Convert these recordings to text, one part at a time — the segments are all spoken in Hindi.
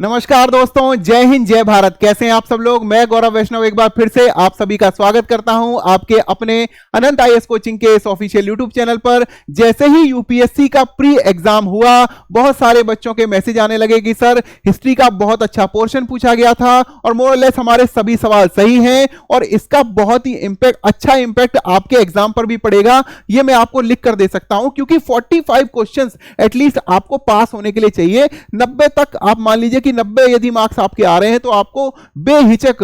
नमस्कार दोस्तों, जय हिंद जय भारत। कैसे हैं आप सब लोग। मैं गौरव वैष्णव एक बार फिर से आप सभी का स्वागत करता हूं आपके अपने अनंत आईएएस कोचिंग के इस ऑफिशियल यूट्यूब चैनल पर। जैसे ही यूपीएससी का प्री एग्जाम हुआ, बहुत सारे बच्चों के मैसेज आने लगे कि सर हिस्ट्री का बहुत अच्छा पोर्शन पूछा गया था और मोर और लेस हमारे सभी सवाल सही हैं और इसका बहुत ही अच्छा इंपैक्ट आपके एग्जाम पर भी पड़ेगा। ये मैं आपको लिख कर दे सकता हूं क्योंकि 45 क्वेश्चंस एटलीस्ट आपको पास होने के लिए चाहिए। 90 तक आप मान लीजिए कि 90 यदि मार्क्स आपके आ रहे हैं तो आपको बेहिचक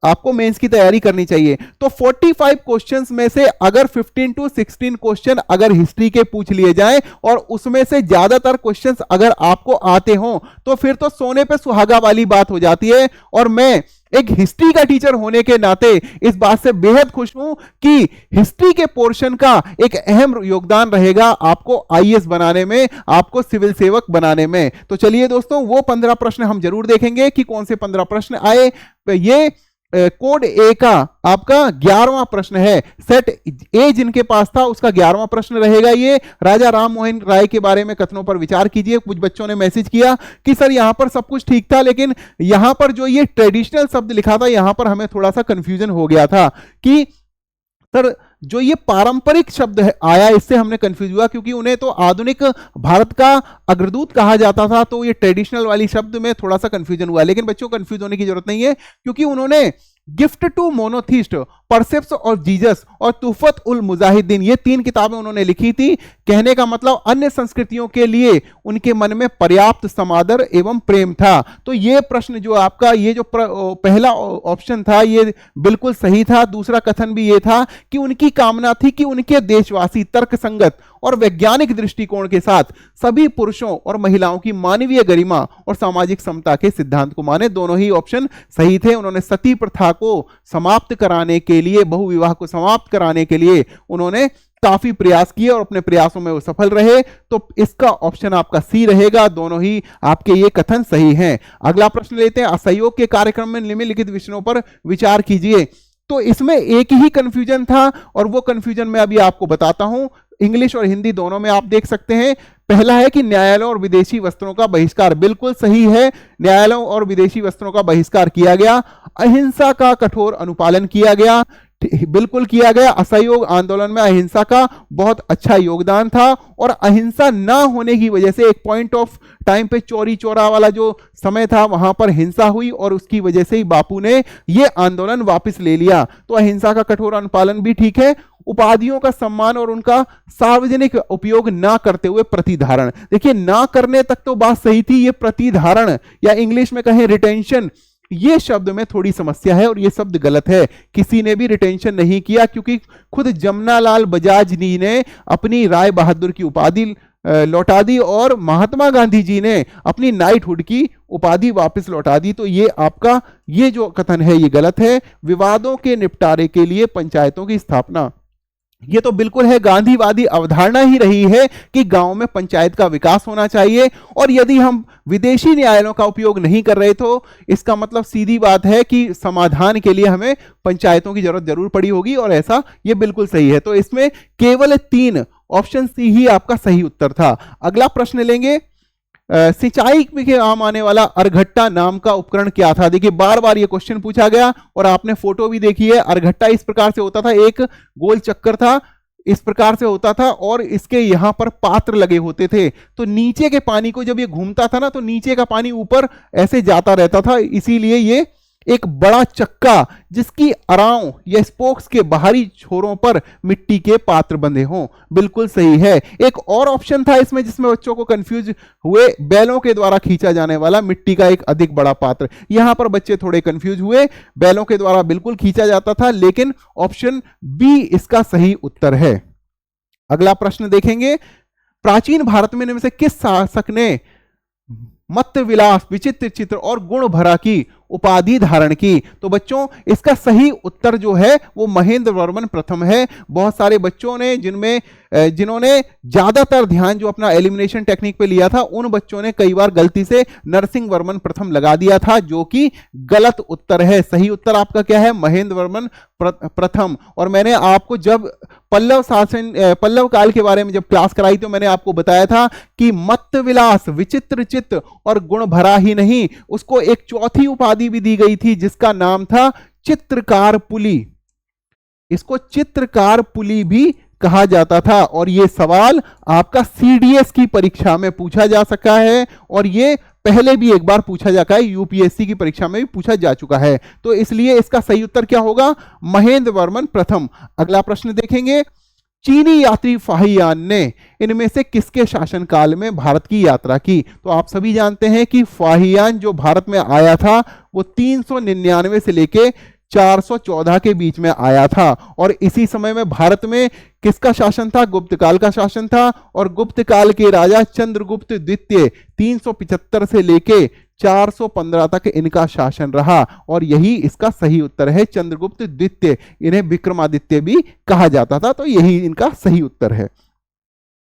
आपको मेंस की तैयारी करनी चाहिए। तो 45 क्वेश्चंस में से अगर 15 to 16 क्वेश्चन अगर हिस्ट्री के पूछ लिए जाएं और उसमें से ज्यादातर क्वेश्चंस अगर आपको आते हों तो फिर तो सोने पे सुहागा वाली बात हो जाती है। और मैं एक हिस्ट्री का टीचर होने के नाते इस बात से बेहद खुश हूं कि हिस्ट्री के पोर्शन का एक अहम योगदान रहेगा आपको आईएएस बनाने में, आपको सिविल सेवक बनाने में। तो चलिए दोस्तों, वो 15 प्रश्न हम जरूर देखेंगे कि कौन से 15 प्रश्न आए। ये कोड ए का आपका 11वां प्रश्न है। सेट ए जिनके पास था उसका 11वां प्रश्न रहेगा। ये राजा राम मोहन राय के बारे में कथनों पर विचार कीजिए। कुछ बच्चों ने मैसेज किया कि सर यहां पर सब कुछ ठीक था, लेकिन यहां पर जो ये ट्रेडिशनल शब्द लिखा था यहां पर हमें थोड़ा सा कंफ्यूजन हो गया था कि सर जो ये पारंपरिक शब्द है आया इससे हमने कंफ्यूज हुआ, क्योंकि उन्हें तो आधुनिक भारत का अग्रदूत कहा जाता था, तो ये ट्रेडिशनल वाली शब्द में थोड़ा सा कंफ्यूजन हुआ। लेकिन बच्चों कंफ्यूज होने की जरूरत नहीं है, क्योंकि उन्होंने gift to monotheist, precepts of Jesus और तुफत उल मुजाहिदीन ये 3 किताबें उन्होंने लिखी थी। कहने का मतलब अन्य संस्कृतियों के लिए उनके मन में पर्याप्त समादर एवं प्रेम था। तो ये प्रश्न जो आपका ये जो पहला ऑप्शन था ये बिल्कुल सही था। दूसरा कथन भी ये था कि उनकी कामना थी कि उनके देशवासी तर्कसंगत और वैज्ञानिक दृष्टिकोण के साथ सभी पुरुषों और महिलाओं की मानवीय गरिमा और सामाजिक समता के सिद्धांत को माने। दोनों ही ऑप्शन सही थे। उन्होंने सती प्रथा को समाप्त कराने के लिए, बहुविवाह को समाप्त कराने के लिए उन्होंने काफी प्रयास किए और अपने प्रयासों में वो सफल रहे। तो इसका ऑप्शन आपका सी रहेगा। दोनों ही आपके ये कथन सही हैं। अगला प्रश्न लेते हैं। असहयोग के कार्यक्रम में निम्नलिखित विषयों पर विचार कीजिए। तो इसमें एक ही कंफ्यूजन था और वो कंफ्यूजन मैं अभी आपको बताता हूं। इंग्लिश और हिंदी दोनों में आप देख सकते हैं। पहला है कि न्यायालयों और विदेशी वस्त्रों का बहिष्कार। बिल्कुल सही है, न्यायालयों और विदेशी वस्त्रों का बहिष्कार किया गया। अहिंसा का कठोर अनुपालन किया गया, बिल्कुल किया गया। असहयोग आंदोलन में अहिंसा का बहुत अच्छा योगदान था और अहिंसा ना होने की वजह से एक पॉइंट ऑफ टाइम पे चौरी चौरा वाला जो समय था वहां पर हिंसा हुई और उसकी वजह से ही बापू ने ये आंदोलन वापस ले लिया। तो अहिंसा का कठोर अनुपालन भी ठीक है। उपाधियों का सम्मान और उनका सार्वजनिक उपयोग ना करते हुए प्रतिधारण। देखिए, ना करने तक तो बात सही थी, ये प्रतिधारण या इंग्लिश में कहें रिटेंशन, ये शब्द में थोड़ी समस्या है और ये शब्द गलत है। किसी ने भी रिटेंशन नहीं किया, क्योंकि खुद जमनालाल बजाज जी ने अपनी राय बहादुर की उपाधि लौटा दी और महात्मा गांधी जी ने अपनी नाइटहुड की उपाधि वापस लौटा दी। तो ये आपका ये जो कथन है ये गलत है। विवादों के निपटारे के लिए पंचायतों की स्थापना, ये तो बिल्कुल है गांधीवादी अवधारणा ही रही है कि गांव में पंचायत का विकास होना चाहिए। और यदि हम विदेशी न्यायालयों का उपयोग नहीं कर रहे तो इसका मतलब सीधी बात है कि समाधान के लिए हमें पंचायतों की जरूरत जरूर पड़ी होगी, और ऐसा ये बिल्कुल सही है। तो इसमें केवल 3 ऑप्शन सी ही आपका सही उत्तर था। अगला प्रश्न लेंगे। सिंचाई के आम आने वाला अरघट्टा नाम का उपकरण क्या था। देखिए, बार बार ये क्वेश्चन पूछा गया और आपने फोटो भी देखी है। अरघट्टा इस प्रकार से होता था, एक गोल चक्कर था, इस प्रकार से होता था और इसके यहां पर पात्र लगे होते थे। तो नीचे के पानी को जब ये घूमता था ना तो नीचे का पानी ऊपर ऐसे जाता रहता था, इसीलिए ये एक बड़ा चक्का जिसकी अराव या स्पोक्स के बाहरी छोरों पर मिट्टी के पात्र बंधे हों। बिल्कुल सही है। एक और ऑप्शन था इसमें जिसमें बच्चों को कंफ्यूज हुए, बैलों के द्वारा खींचा जाने वाला मिट्टी का एक अधिक बड़ा पात्र। यहां पर बच्चे थोड़े कंफ्यूज हुए। बैलों के द्वारा बिल्कुल खींचा जाता था, लेकिन ऑप्शन बी इसका सही उत्तर है। अगला प्रश्न देखेंगे। प्राचीन भारत में से किस शासक ने मत विलास, विचित्र चित्र और गुण भरा की उपाधि धारण की? तो बच्चों इसका सही उत्तर जो है वो महेंद्र वर्मन प्रथम है। बहुत सारे बच्चों ने जिन्होंने ज्यादातर ध्यान जो अपना एलिमिनेशन टेक्निक पे लिया था, उन बच्चों ने कई बार गलती से नरसिंह वर्मन प्रथम लगा दिया था, जो कि गलत उत्तर है। सही उत्तर आपका क्या है? महेंद्र वर्मन प्रथम। और मैंने आपको जब पल्लव काल के बारे में जब क्लास कराई तो मैंने आपको बताया था कि मत्त विलास, विचित्र चित्त और गुण भरा ही नहीं, उसको एक चौथी उपाधि भी दी गई थी जिसका नाम था चित्रकार पुली। इसको चित्रकार पुली भी कहा जाता था। और यह सवाल आपका सीडीएस की परीक्षा में पूछा जा सका है, और यह पहले भी एक बार पूछा जा चुका है, यूपीएससी की परीक्षा में भी पूछा जा चुका है। तो इसलिए इसका सही उत्तर क्या होगा? महेंद्र वर्मन प्रथम। अगला प्रश्न देखेंगे, चीनी यात्री फाहियान ने इनमें से किसके शासनकाल में भारत की यात्रा की? तो आप सभी जानते हैं कि फाहियान जो भारत में आया था वो 399 से लेके 414 के बीच में आया था। और इसी समय में भारत में किसका शासन था? गुप्त काल का शासन था। और गुप्त काल के राजा चंद्रगुप्त द्वितीय 375 से लेके 415 तक इनका शासन रहा, और यही इसका सही उत्तर है, चंद्रगुप्त द्वितीय। इन्हें विक्रमादित्य भी कहा जाता था, तो यही इनका सही उत्तर है।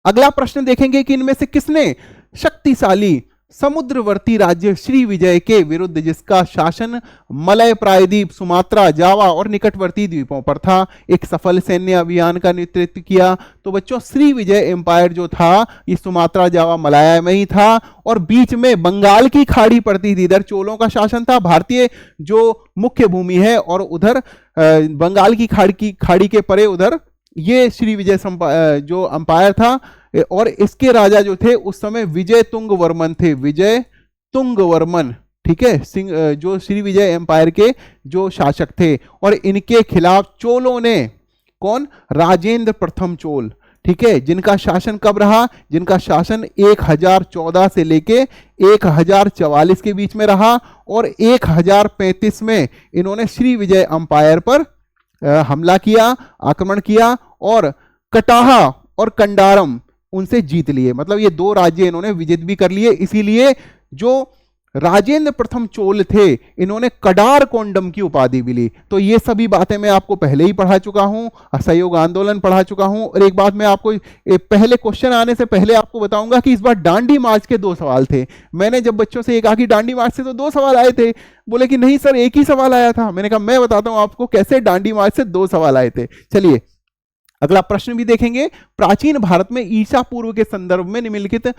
अगला प्रश्न देखेंगे कि इनमें से किसने शक्तिशाली समुद्रवर्ती राज्य श्री विजय के विरुद्ध, जिसका शासन मलय प्रायद्वीप, सुमात्रा, जावा और निकटवर्ती द्वीपों पर था, एक सफल सैन्य अभियान का नेतृत्व किया? तो बच्चों श्री विजय एम्पायर जो था ये सुमात्रा, जावा, मलय में ही था, और बीच में बंगाल की खाड़ी पड़ती थी। इधर चोलों का शासन था, भारतीय जो मुख्य भूमि है, और उधर बंगाल की खाड़ी के परे उधर ये श्री विजय जो अंपायर था। और इसके राजा जो थे उस समय विजय तुंग वर्मन थे, विजय तुंग वर्मन, ठीक है, जो श्री विजय एम्पायर के जो शासक थे। और इनके खिलाफ चोलों ने, कौन? राजेंद्र प्रथम चोल, ठीक है, जिनका शासन कब रहा? जिनका शासन 1014 से लेके 1044 के बीच में रहा, और 1035 में इन्होंने श्री विजय अंपायर पर हमला किया, आक्रमण किया, और कटाहा और कंडारम उनसे जीत लिए। मतलब ये दो राज्य इन्होंने विजित भी कर लिए। इसीलिए जो राजेंद्र प्रथम चोल थे इन्होंने कडार कोंडम की उपाधि भी ली। तो ये सभी बातें मैं आपको पहले ही पढ़ा चुका हूं, असहयोग आंदोलन पढ़ा चुका हूं। और एक बात मैं आपको पहले क्वेश्चन आने से पहले आपको बताऊंगा कि इस बार डांडी मार्च के 2 सवाल थे। मैंने जब बच्चों से ये कहा कि डांडी मार्च से तो 2 सवाल आए थे, बोले कि नहीं सर एक ही सवाल आया था। मैंने कहा मैं बताता हूं आपको कैसे डांडी मार्च से 2 सवाल आए थे। चलिए अगला प्रश्न भी देखेंगे। प्राचीन भारत में ईसा पूर्व के संदर्भ में निम्नलिखित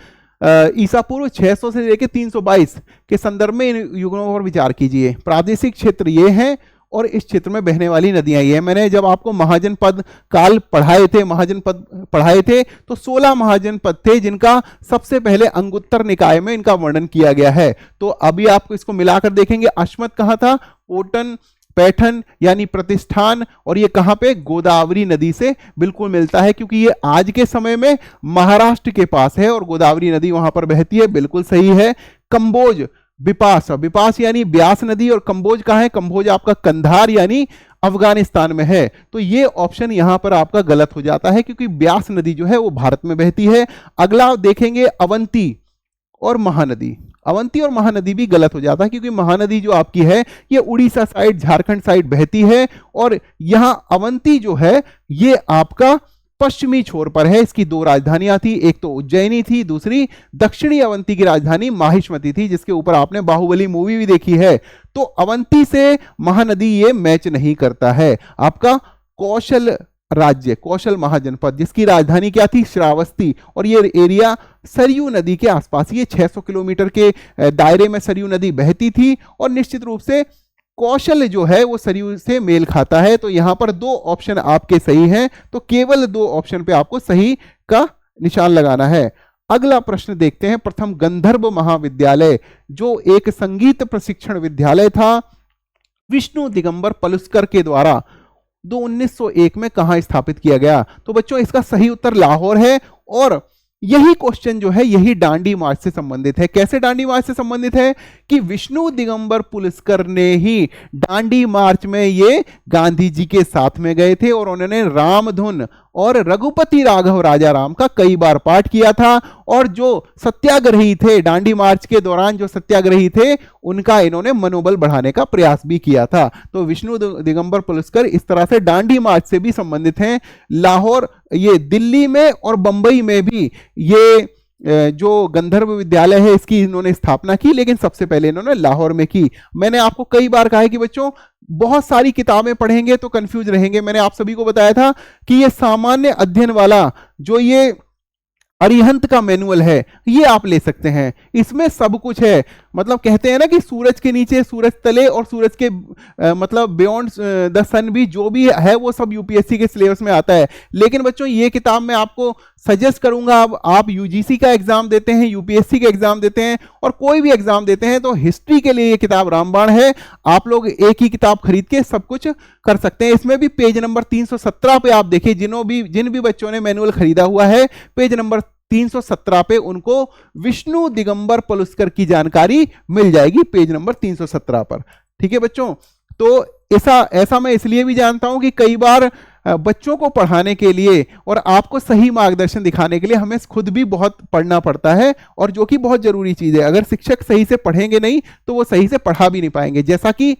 ईसा पूर्व 600 से लेकर 322 के संदर्भ में इन युगों पर विचार कीजिए। प्रादेशिक क्षेत्र ये हैं और इस क्षेत्र में बहने वाली नदियां ये हैं। मैंने जब आपको महाजनपद काल महाजनपद पढ़ाए थे तो 16 महाजनपद थे जिनका सबसे पहले अंगुत्तर निकाय में इनका वर्णन किया गया है। तो अभी आपको इसको मिलाकर देखेंगे। अश्मत कहां था? पोटन, पैठन यानी प्रतिष्ठान, और ये कहां पे? गोदावरी नदी से बिल्कुल मिलता है, क्योंकि ये आज के समय में महाराष्ट्र के पास है और गोदावरी नदी वहां पर बहती है। बिल्कुल सही है। कंबोज, विपास यानी ब्यास नदी, और कंबोज कहां है? कंबोज आपका कंधार यानी अफगानिस्तान में है। तो ये ऑप्शन यहां पर आपका गलत हो जाता है, क्योंकि ब्यास नदी जो है वो भारत में बहती है। अगला देखेंगे अवंती और महानदी। अवंती और महानदी भी गलत हो जाता है, क्योंकि महानदी जो आपकी है ये उड़ीसा साइड, झारखंड साइड बहती है, और यहां अवंती जो है ये आपका पश्चिमी छोर पर है। इसकी 2 राजधानियां थी, एक तो उज्जैनी थी, दूसरी दक्षिणी अवंती की राजधानी माहिष्मती थी, जिसके ऊपर आपने बाहुबली मूवी भी देखी है। तो अवंती से महानदी ये मैच नहीं करता है। आपका कौशल राज्य, कौशल महाजनपद, जिसकी राजधानी क्या थी? श्रावस्ती, और ये एरिया सरयू नदी के आसपास, ये 600 किलोमीटर के दायरे में सरयू नदी बहती थी, और निश्चित रूप से कौशल जो है वो सरयू से मेल खाता है। तो यहां पर 2 ऑप्शन आपके सही हैं, तो केवल 2 ऑप्शन पे आपको सही का निशान लगाना है। अगला प्रश्न देखते हैं। प्रथम गंधर्व महाविद्यालय जो एक संगीत प्रशिक्षण विद्यालय था, विष्णु दिगंबर पलुस्कर के द्वारा 1901 में कहां स्थापित किया गया? तो बच्चों इसका सही उत्तर लाहौर है, और यही क्वेश्चन जो है यही डांडी मार्च से संबंधित है। कैसे डांडी मार्च से संबंधित है? कि विष्णु दिगंबर पुलस्कर ने ही डांडी मार्च में ये गांधी जी के साथ में गए थे, और उन्होंने रामधुन और रघुपति राघव राजाराम का कई बार पाठ किया था। और जो सत्याग्रही थे, दांडी मार्च के दौरान जो सत्याग्रही थे, उनका इन्होंने मनोबल बढ़ाने का प्रयास भी किया था। तो विष्णु दिगंबर पुलस्कर इस तरह से दांडी मार्च से भी संबंधित हैं। लाहौर, ये दिल्ली में और बंबई में भी ये जो गंधर्व विद्यालय है इसकी इन्होंने स्थापना की, लेकिन सबसे पहले इन्होंने लाहौर में की। मैंने आपको कई बार कहा है कि बच्चों बहुत सारी किताबें पढ़ेंगे तो कंफ्यूज रहेंगे। मैंने आप सभी को बताया था कि ये सामान्य अध्ययन वाला जो ये अरिहंत का मैनुअल है ये आप ले सकते हैं, इसमें सब कुछ है। मतलब कहते हैं ना कि सूरज के नीचे, सूरज तले और सूरज के मतलब बियॉन्ड द सन भी जो भी है वो सब यूपीएससी के सिलेबस में आता है। लेकिन बच्चों ये किताब मैं आपको सजेस्ट करूंगा, अब आप यूजीसी का एग्जाम देते हैं, यूपीएससी का एग्जाम देते हैं और कोई भी एग्जाम देते हैं तो हिस्ट्री के लिए ये किताब रामबाण है। आप लोग एक ही किताब खरीद के सब कुछ कर सकते हैं। इसमें भी पेज नंबर 317 पे आप देखिए, जिन भी बच्चों ने मैनुअल खरीदा हुआ है, पेज नंबर 317 पे उनको विष्णु दिगंबर पुलस्कर की जानकारी मिल जाएगी, पेज नंबर 317 पर। ठीक है बच्चों, तो ऐसा मैं इसलिए भी जानता हूं कि कई बार बच्चों को पढ़ाने के लिए और आपको सही मार्गदर्शन दिखाने के लिए हमें खुद भी बहुत पढ़ना पड़ता है, और जो कि बहुत जरूरी चीज है। अगर शिक्षक सही से पढ़ेंगे नहीं तो वो सही से पढ़ा भी नहीं पाएंगे। जैसा कि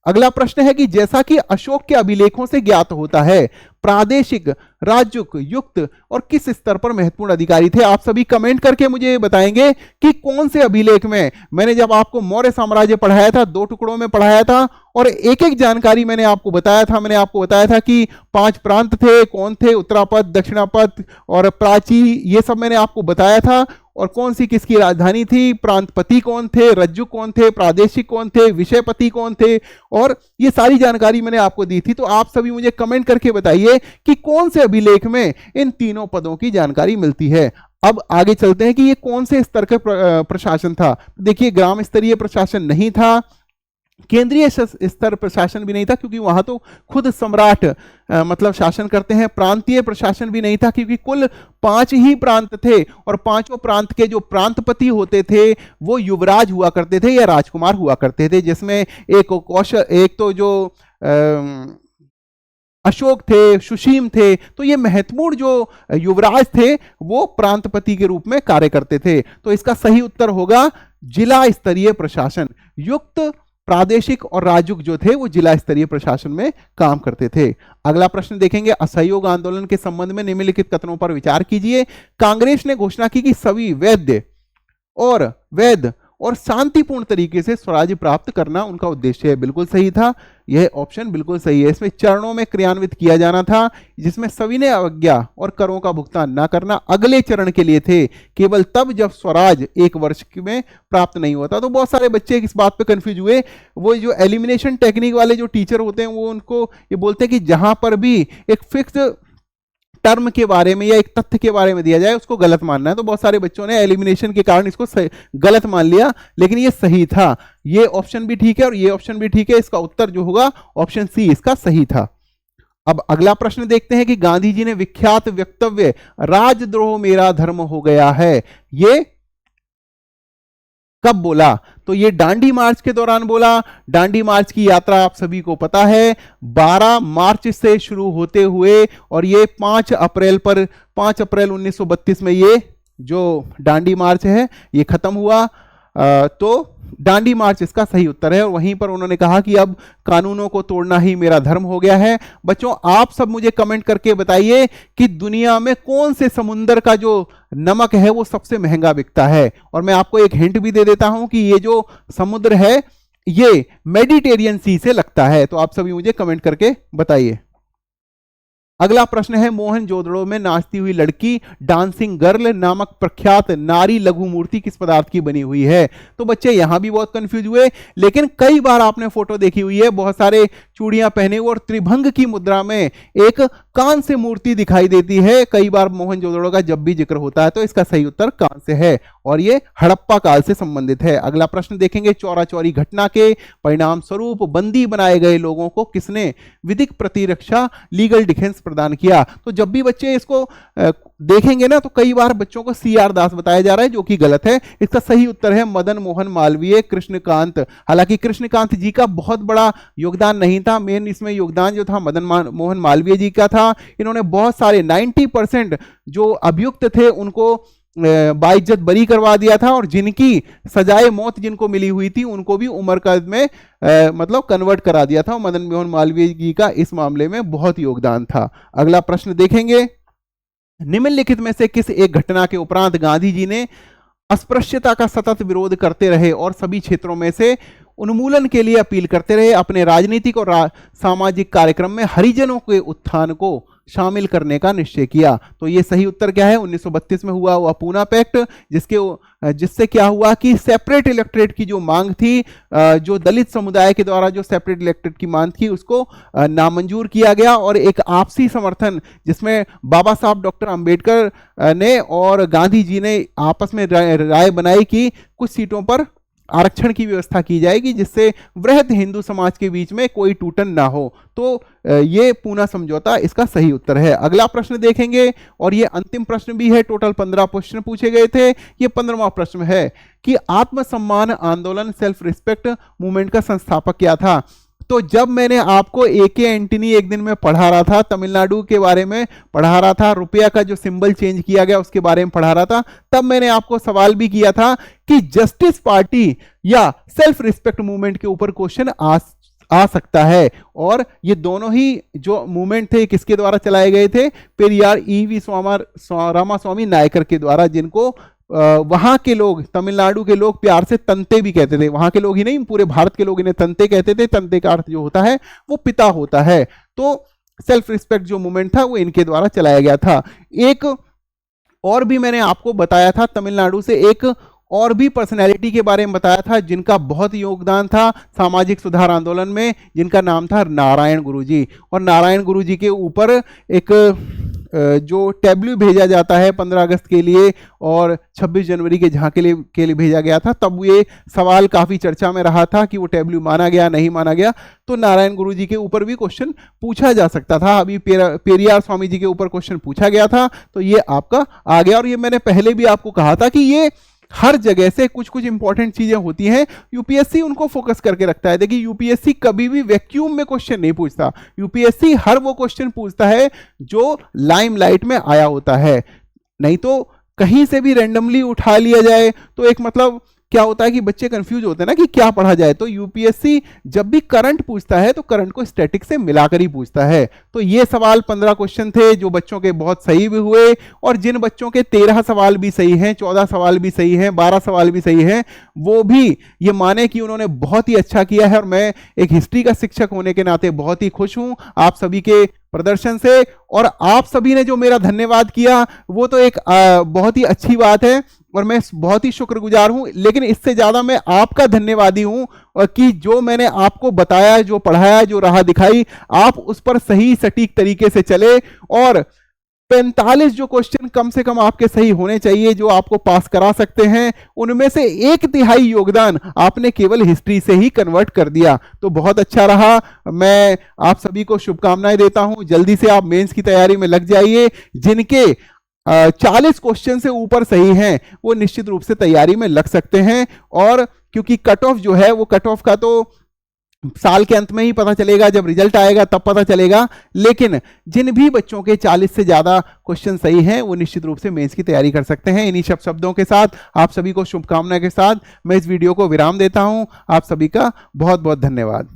अगला प्रश्न है कि जैसा कि अशोक के अभिलेखों से ज्ञात होता है, प्रादेशिक, राजुक, युक्त और किस स्तर पर महत्वपूर्ण अधिकारी थे। आप सभी कमेंट करके मुझे बताएंगे कि कौन से अभिलेख में। मैंने जब आपको मौर्य साम्राज्य पढ़ाया था, 2 टुकड़ों में पढ़ाया था और एक एक जानकारी मैंने आपको बताया था। मैंने आपको बताया था कि 5 प्रांत थे, कौन थे, उत्तरापद, दक्षिणापद और प्राची, ये सब मैंने आपको बताया था। और कौन सी किसकी राजधानी थी, प्रांतपति कौन थे, रज्जु कौन थे, प्रादेशिक कौन थे, विषयपति कौन थे, और ये सारी जानकारी मैंने आपको दी थी। तो आप सभी मुझे कमेंट करके बताइए कि कौन से अभिलेख में इन तीनों पदों की जानकारी मिलती है। अब आगे चलते हैं कि ये कौन से स्तर का प्रशासन था। देखिए, ग्राम स्तरीय प्रशासन नहीं था, केंद्रीय स्तर प्रशासन भी नहीं था क्योंकि वहां तो खुद सम्राट मतलब शासन करते हैं। प्रांतीय प्रशासन भी नहीं था क्योंकि कुल 5 ही प्रांत थे और 5 प्रांत के जो प्रांतपति होते थे वो युवराज हुआ करते थे या राजकुमार हुआ करते थे, जिसमें एक तो जो अशोक थे, सुशीम थे, तो ये महत्वपूर्ण जो युवराज थे वो प्रांतपति के रूप में कार्य करते थे। तो इसका सही उत्तर होगा जिला स्तरीय प्रशासन। युक्त, प्रादेशिक और राजुक जो थे वो जिला स्तरीय प्रशासन में काम करते थे। अगला प्रश्न देखेंगे, असहयोग आंदोलन के संबंध में निम्नलिखित कथनों पर विचार कीजिए। कांग्रेस ने घोषणा की कि सभी वैध और शांतिपूर्ण तरीके से स्वराज्य प्राप्त करना उनका उद्देश्य है। बिल्कुल सही था, यह ऑप्शन बिल्कुल सही है। इसमें चरणों में क्रियान्वित किया जाना था, जिसमें सभी ने अवज्ञा और करों का भुगतान न करना अगले चरण के लिए थे, केवल तब जब स्वराज 1 वर्ष में प्राप्त नहीं होता। तो बहुत सारे बच्चे इस बात पे कंफ्यूज हुए। वो जो एलिमिनेशन टेक्निक वाले जो टीचर होते हैं वो उनको ये बोलते हैं कि जहां पर भी एक फिक्स टर्म के बारे में या एक तथ्य के बारे में दिया जाए उसको गलत मानना है। तो बहुत सारे बच्चों ने एलिमिनेशन के कारण इसको गलत मान लिया, लेकिन ये सही था। ये ऑप्शन भी ठीक है और ये ऑप्शन भी ठीक है। इसका उत्तर जो होगा ऑप्शन सी इसका सही था। अब अगला प्रश्न देखते हैं कि गांधी जी ने विख्यात वक्तव्य राजद्रोह मेरा धर्म हो गया है, ये कब बोला? तो ये दांडी मार्च के दौरान बोला। दांडी मार्च की यात्रा आप सभी को पता है 12 मार्च से शुरू होते हुए और ये 5 अप्रैल 1932 में ये जो दांडी मार्च है ये खत्म हुआ। तो दांडी मार्च इसका सही उत्तर है और वहीं पर उन्होंने कहा कि अब कानूनों को तोड़ना ही मेरा धर्म हो गया है। बच्चों, आप सब मुझे कमेंट करके बताइए कि दुनिया में कौन से समुद्र का जो नमक है वो सबसे महंगा बिकता है। और मैं आपको एक हिंट भी दे देता हूं कि ये जो समुद्र है ये मेडिटेरियन सी से लगता है। तो आप सभी मुझे कमेंट करके बताइए। अगला प्रश्न है, मोहनजोदड़ो में नाचती हुई लड़की डांसिंग गर्ल नामक प्रख्यात नारी लघु मूर्ति किस पदार्थ की बनी हुई है? तो बच्चे यहां भी बहुत कंफ्यूज हुए, लेकिन कई बार आपने फोटो देखी हुई है, बहुत सारे चूड़ियां पहने हुए और त्रिभंग की मुद्रा में एक कांस्य से मूर्ति दिखाई देती है कई बार मोहनजोदड़ो का जब भी जिक्र होता है। तो इसका सही उत्तर कांस्य से है और ये हड़प्पा काल से संबंधित है। अगला प्रश्न देखेंगे, चौरा चौरी घटना के परिणाम स्वरूप बंदी बनाए गए लोगों को किसने विधिक प्रतिरक्षा लीगल डिफेंस प्रदान किया? तो जब भी बच्चे इसको देखेंगे ना तो कई बार बच्चों को CR दास बताया जा रहा है, जो कि गलत है। इसका सही उत्तर है मदन मोहन मालवीय कृष्णकांत। हालांकि कृष्णकांत जी का बहुत बड़ा योगदान नहीं था। मेन इसमें योगदान जो था मदन मोहन मालवीय जी का था। इन्होंने बहुत सारे 90% जो अभियुक्त थे उनको बाइज्जत बरी करवा दिया था, और जिनकी सजाए मौत जिनको मिली हुई थी उनको भी उम्र कैद में मतलब कन्वर्ट करा दिया था। मदन मोहन मालवीय जी का इस मामले में बहुत योगदान था। अगला प्रश्न देखेंगे, निम्नलिखित में से किस एक घटना के उपरांत गांधी जी ने अस्पृश्यता का सतत विरोध करते रहे और सभी क्षेत्रों में से उन्मूलन के लिए अपील करते रहे? अपने राजनीतिक और सामाजिक कार्यक्रम में हरिजनों के उत्थान को शामिल करने का निश्चय किया। तो ये सही उत्तर क्या है? 1932 में हुआ पूना पैक्ट, जिससे क्या हुआ कि सेपरेट इलेक्टोरेट की जो मांग थी, जो दलित समुदाय के द्वारा जो सेपरेट इलेक्टोरेट की मांग थी उसको नामंजूर किया गया, और एक आपसी समर्थन जिसमें बाबा साहब डॉक्टर अंबेडकर ने और गांधी जी ने आपस में राय बनाई कि कुछ सीटों पर आरक्षण की व्यवस्था की जाएगी जिससे वृहद हिंदू समाज के बीच में कोई टूटन ना हो। तो ये पूना समझौता इसका सही उत्तर है। अगला प्रश्न देखेंगे, और ये अंतिम प्रश्न भी है। टोटल 15 प्रश्न पूछे गए थे, ये 15वां प्रश्न है कि आत्मसम्मान आंदोलन सेल्फ रिस्पेक्ट मूवमेंट का संस्थापक क्या था? तो जब मैंने आपको AK एंटनी एक दिन में पढ़ा रहा था, तमिलनाडु के बारे में पढ़ा रहा था, रुपया का जो सिंबल चेंज किया गया उसके बारे में पढ़ा रहा था, तब मैंने आपको सवाल भी किया था कि जस्टिस पार्टी या सेल्फ रिस्पेक्ट मूवमेंट के ऊपर क्वेश्चन आ सकता है। और ये दोनों ही जो मूवमेंट थे किसके द्वारा चलाए गए थे? पेरियार EV रामास्वामी नायकर के द्वारा, जिनको वहां के लोग, तमिलनाडु के लोग प्यार से तंते भी कहते थे। वहां के लोग ही नहीं, पूरे भारत के लोग इन्हें तंते कहते थे। तंते का अर्थ जो होता है वो पिता होता है। तो सेल्फ रिस्पेक्ट जो मूवमेंट था वो इनके द्वारा चलाया गया था। एक और भी मैंने आपको बताया था, तमिलनाडु से एक और भी पर्सनैलिटी के बारे में बताया था जिनका बहुत योगदान था सामाजिक सुधार आंदोलन में, जिनका नाम था नारायण गुरुजी। और नारायण गुरुजी के ऊपर एक जो टैब्लू भेजा जाता है 15 अगस्त के लिए और 26 जनवरी के झांके के लिए भेजा गया था, तब ये सवाल काफ़ी चर्चा में रहा था कि वो टैब्लू माना गया नहीं माना गया। तो नारायण गुरुजी के ऊपर भी क्वेश्चन पूछा जा सकता था। अभी पेरियार स्वामी जी के ऊपर क्वेश्चन पूछा गया था, तो ये आपका आ गया। और ये मैंने पहले भी आपको कहा था कि ये हर जगह से कुछ कुछ इंपॉर्टेंट चीजें होती हैं, यूपीएससी उनको फोकस करके रखता है। देखिए, यूपीएससी कभी भी वैक्यूम में क्वेश्चन नहीं पूछता। यूपीएससी हर वो क्वेश्चन पूछता है जो लाइमलाइट में आया होता है, नहीं तो कहीं से भी रैंडमली उठा लिया जाए तो एक मतलब क्या होता है कि बच्चे कंफ्यूज होते हैं ना कि क्या पढ़ा जाए। तो यूपीएससी जब भी करंट पूछता है तो करंट को स्टैटिक से मिलाकर ही पूछता है। तो ये सवाल 15 क्वेश्चन थे जो बच्चों के बहुत सही भी हुए, और जिन बच्चों के 13 सवाल भी सही हैं, 14 सवाल भी सही हैं, 12 सवाल भी सही हैं, वो भी ये माने कि उन्होंने बहुत ही अच्छा किया है। और मैं एक हिस्ट्री का शिक्षक होने के नाते बहुत ही खुश हूं आप सभी के प्रदर्शन से। और आप सभी ने जो मेरा धन्यवाद किया वो तो एक बहुत ही अच्छी बात है और मैं बहुत ही शुक्रगुजार हूं, लेकिन इससे ज्यादा मैं आपका धन्यवादी हूं और कि जो मैंने आपको बताया, जो पढ़ाया, जो राह दिखाई, आप उस पर सही सटीक तरीके से चले। और 45 जो क्वेश्चन कम से कम आपके सही होने चाहिए जो आपको पास करा सकते हैं, उनमें से 1/3 योगदान आपने केवल हिस्ट्री से ही कन्वर्ट कर दिया। तो बहुत अच्छा रहा। मैं आप सभी को शुभकामनाएं देता हूं। जल्दी से आप मेंस की तैयारी में लग जाइए। जिनके 40 क्वेश्चन से ऊपर सही हैं वो निश्चित रूप से तैयारी में लग सकते हैं। और क्योंकि कट ऑफ जो है वो कट ऑफ का तो साल के अंत में ही पता चलेगा, जब रिजल्ट आएगा तब पता चलेगा। लेकिन जिन भी बच्चों के 40 से ज्यादा क्वेश्चन सही हैं वो निश्चित रूप से मेंस की तैयारी कर सकते हैं। इन्हीं शब्दों के साथ आप सभी को शुभकामनाएं के साथ मैं इस वीडियो को विराम देता हूं। आप सभी का बहुत बहुत धन्यवाद।